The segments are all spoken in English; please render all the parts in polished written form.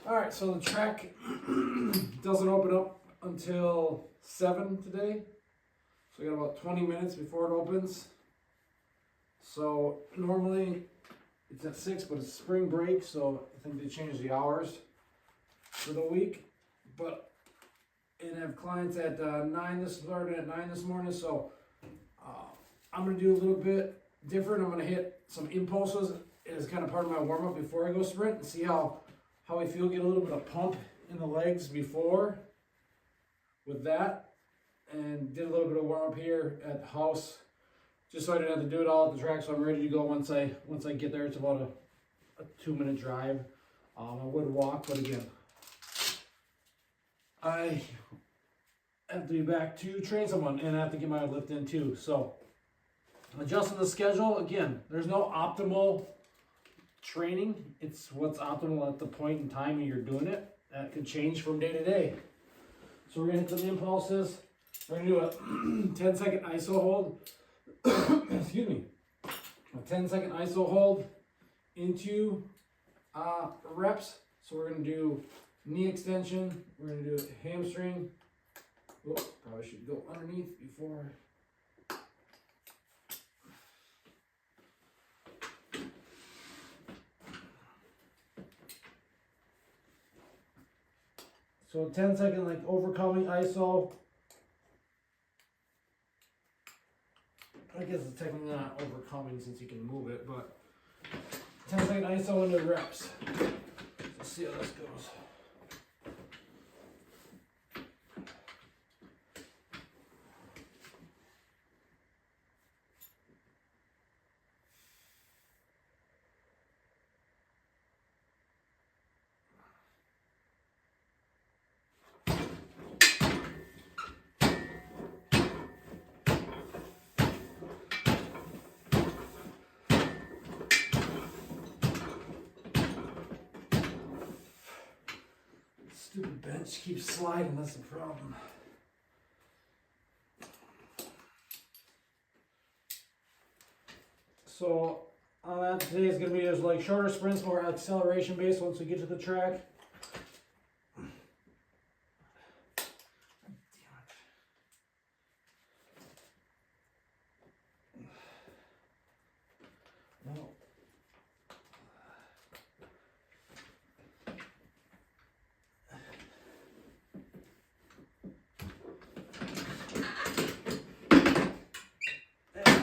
Alright, so the track doesn't open up until 7 today. So we got about 20 minutes before it opens. So normally it's at 6, but it's spring break, so I think they changed the hours for the week. But and I have clients at 9 this morning, so I'm gonna do a little bit different. I'm gonna hit some impulses as kind of part of my warm up before I go sprint and see how I feel. Get a little bit of pump in the legs before with that, and did a little bit of warm up here at the house, just so I didn't have to do it all at the track. So I'm ready to go once I get there. It's about a 2-minute drive. I would walk, but again, I have to be back to train someone, and I have to get my lift in too. So adjusting the schedule, again, there's no optimal training. It's what's optimal at the point in time you're doing it. That could change from day to day. So we're gonna hit some impulses. We're gonna do a 10-second ISO hold. Excuse me. A 10-second ISO hold into reps. So we're gonna do knee extension. We're gonna do hamstring. Oh, probably should go underneath before. So 10-second like overcoming ISO. I guess it's technically not overcoming since you can move it, but 10-second ISO into reps. Let's see how this goes. Stupid bench keeps sliding, that's the problem. So on that, today is going to be just like shorter sprints, more acceleration based once we get to the track. No.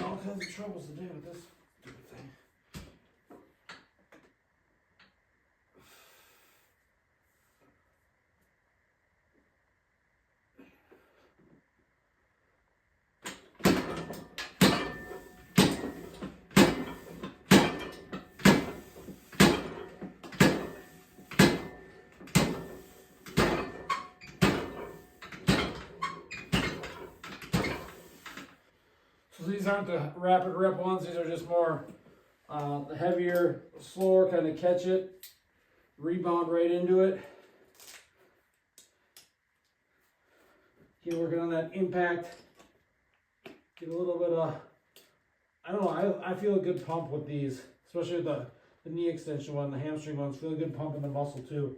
All kinds of troubles to do with this stupid thing. So these aren't the rapid rep ones, these are just more the heavier, slower, kind of catch it, rebound right into it. Keep working on that impact. Get a little bit of, I don't know, I feel a good pump with these, especially with the knee extension one, the hamstring ones, feel a good pump in the muscle too.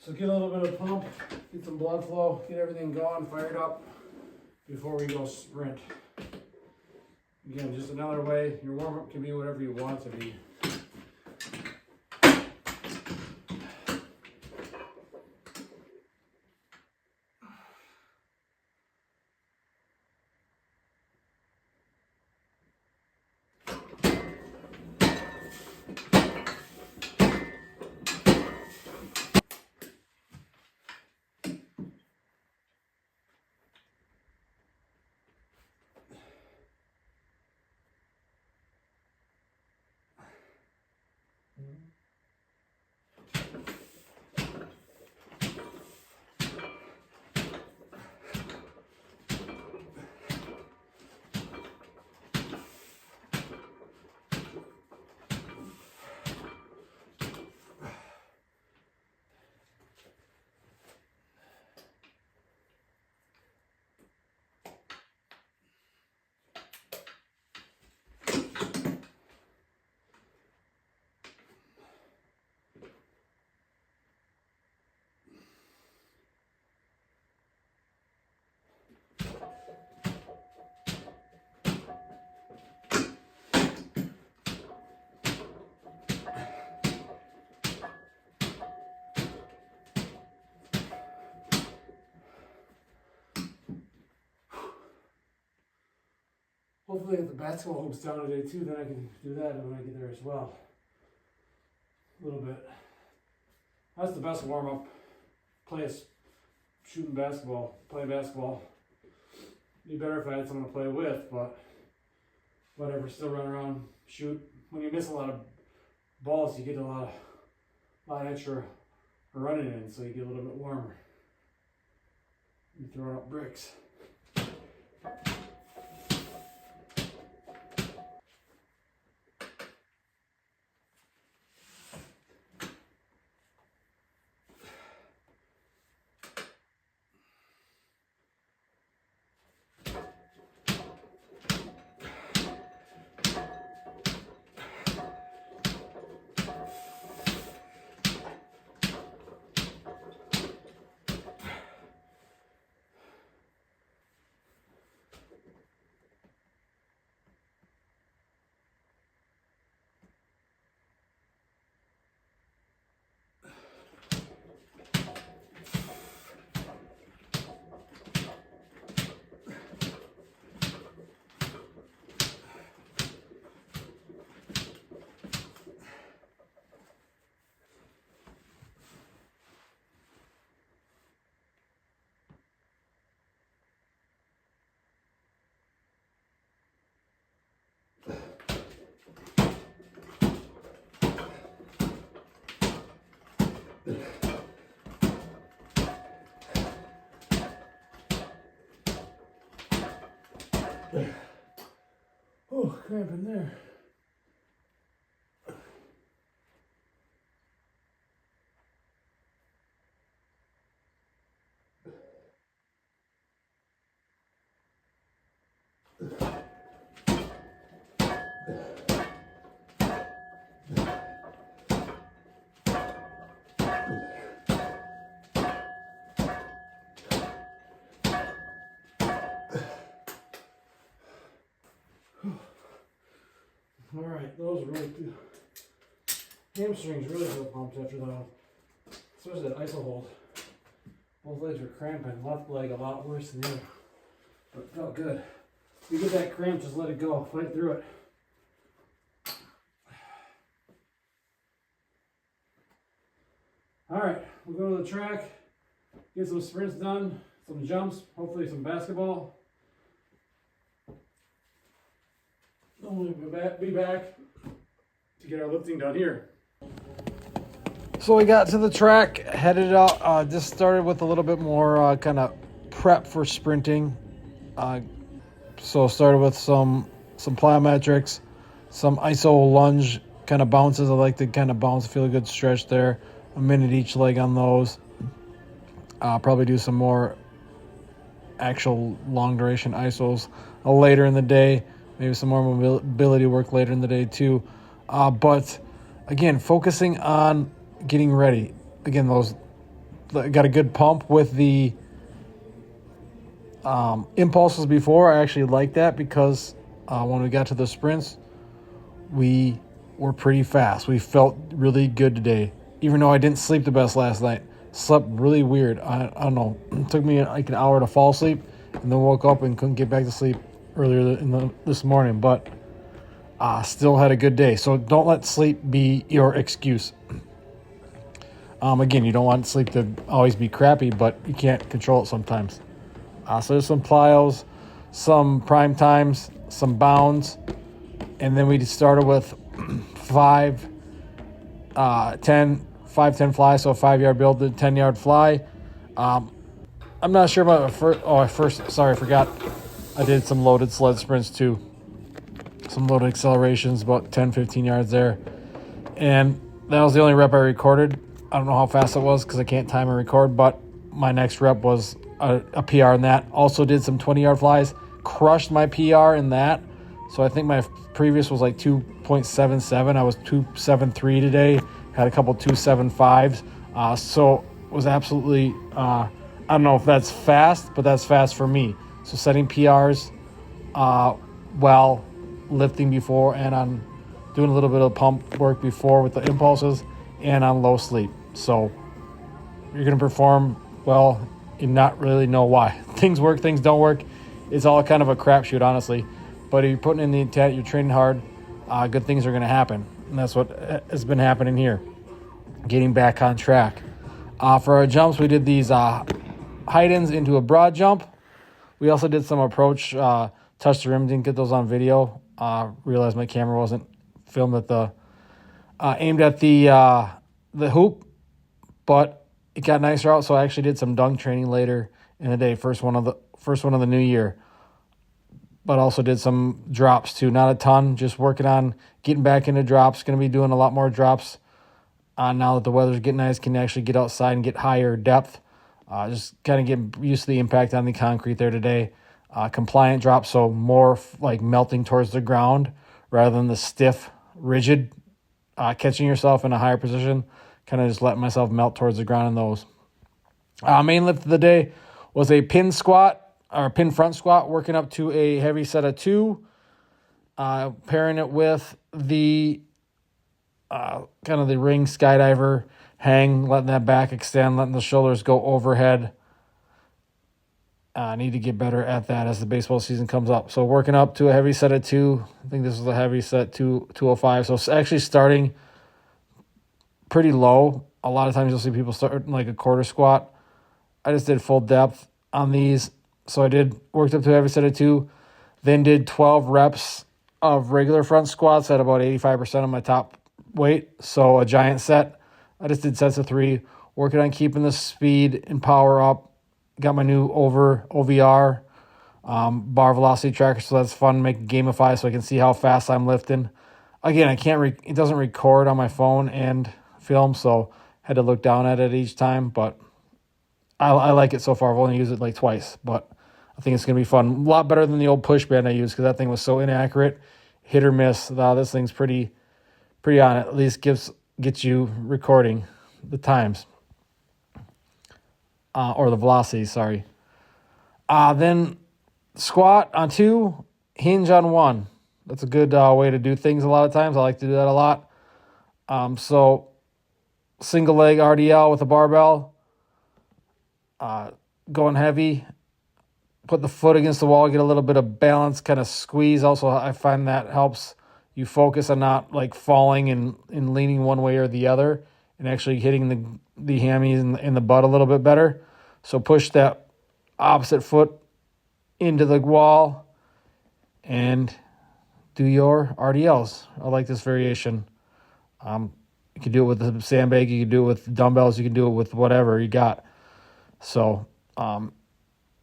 So get a little bit of pump, get some blood flow, get everything going, fired up before we go sprint. Again, just another way, your warm-up can be whatever you want it to be. hopefully get the basketball hoops down today too, then I can do that when I get there as well. A little bit. That's the best warm up. Shooting basketball, playing basketball. It'd be better if I had someone to play with, but whatever, still run around, shoot. When you miss a lot of balls, you get a lot extra running in, so you get a little bit warmer. You throw up bricks. Oh, cramp in there. All right, those are really good. Hamstrings really feel pumped after that. Especially that iso hold. Both legs were cramping. Left leg a lot worse than the other. But it felt good. If you get that cramp, just let it go. Fight through it. All right, we'll go to the track, get some sprints done, some jumps, hopefully some basketball. We'll be back to get our lifting done here. So we got to the track, headed out, just started with a little bit more kind of prep for sprinting. So started with some plyometrics, some iso lunge kind of bounces. I like to kind of bounce, feel a good stretch there. A minute each leg on those. Probably do some more actual long duration isos later in the day. Maybe some more mobility work later in the day too. But again, focusing on getting ready. Again, those got a good pump with the impulses before. I actually like that because when we got to the sprints, we were pretty fast. We felt really good today. Even though I didn't sleep the best last night. Slept really weird. I don't know. It took me like an hour to fall asleep and then woke up and couldn't get back to sleep earlier this morning. But still had a good day. So don't let sleep be your excuse. Again, you don't want sleep to always be crappy, but you can't control it sometimes. So there's some plyos, some prime times, some bounds. And then we started with 5, 10 fly, so a 5-yard build, the 10-yard fly. I'm not sure about sorry, I forgot. I did some loaded sled sprints too. Some loaded accelerations, about 10, 15 yards there. And that was the only rep I recorded. I don't know how fast it was because I can't time and record, but my next rep was a PR in that. Also did some 20-yard flies, crushed my PR in that. So I think my previous was like 2.77. I was 2.73 today. Had a couple 2.75s. So was absolutely, I don't know if that's fast, but that's fast for me. So setting PRs while lifting before and on doing a little bit of pump work before with the impulses and on low sleep. So you're going to perform well and not really know why. Things work, things don't work. It's all kind of a crapshoot, honestly. But if you're putting in the intent, you're training hard, good things are going to happen. And that's what has been happening here, getting back on track. For our jumps, we did these height-ins into a broad jump. We also did some approach, touch the rim, didn't get those on video. Realized my camera wasn't filmed at aimed at the hoop, but it got nicer out, so I actually did some dunk training later in the day, first one of the new year. But also did some drops too, not a ton, just working on getting back into drops. Going to be doing a lot more drops now that the weather's getting nice, can actually get outside and get higher depth. Just kind of get used to the impact on the concrete there today. Compliant drops, so more like melting towards the ground rather than the stiff, rigid, catching yourself in a higher position. Kind of just letting myself melt towards the ground in those. Main lift of the day was a pin squat, or pin front squat, working up to a heavy set of 2, pairing it with the kind of the ring skydiver hang, letting that back extend, letting the shoulders go overhead. I need to get better at that as the baseball season comes up. So working up to a heavy set of 2. I think this is a heavy set 205. So actually starting pretty low. A lot of times you'll see people start like a quarter squat. I just did full depth on these. So I worked up to a heavy set of 2, then did 12 reps of regular front squats at about 85% of my top weight. So a giant set. I just did sets of 3, working on keeping the speed and power up. Got my new OVR bar velocity tracker, so that's fun. Make it gamify so I can see how fast I'm lifting. Again, it doesn't record on my phone and film, so had to look down at it each time. But I like it so far. I've only used it like twice, but I think it's going to be fun. A lot better than the old push band I used because that thing was so inaccurate, hit or miss. This thing's pretty on it. At least gets you recording the times. Or the velocity, sorry. Then squat on 2, hinge on 1. That's a good way to do things a lot of times. I like to do that a lot. So single leg RDL with a barbell, going heavy, put the foot against the wall, get a little bit of balance, kind of squeeze. Also, I find that helps you focus on not like falling and leaning one way or the other, and actually hitting the hammies in the butt a little bit better. So push that opposite foot into the wall and do your RDLs. I like this variation. You can do it with the sandbag, you can do it with dumbbells, you can do it with whatever you got. So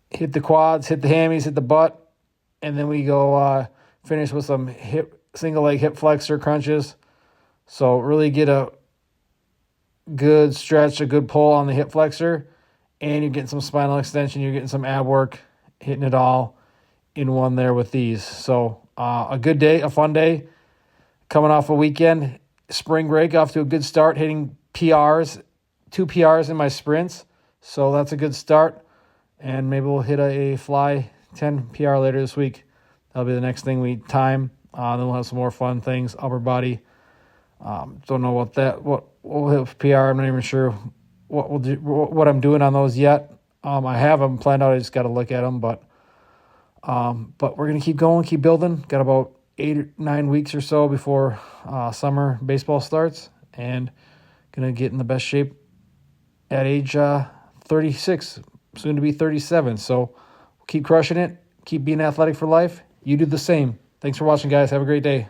hit the quads, hit the hammies, hit the butt, and then we go finish with some single leg hip flexor crunches. So really get a good stretch, a good pull on the hip flexor, and you're getting some spinal extension, you're getting some ab work, hitting it all in one there with these. So a good day, a fun day, coming off a weekend, spring break, off to a good start, hitting PRs, 2 PRs in my sprints. So that's a good start, and maybe we'll hit a fly 10 PR later this week. That'll be the next thing we time. Then we'll have some more fun things, upper body. Don't know what we'll hit PR. I'm not even sure what we'll do, what I'm doing on those yet. I have them planned out. I just got to look at them, but we're gonna keep going, keep building. Got about 8 or 9 weeks or so before summer baseball starts, and gonna get in the best shape at age 36, soon to be 37. So keep crushing it, keep being athletic for life. You do the same. Thanks for watching, guys. Have a great day.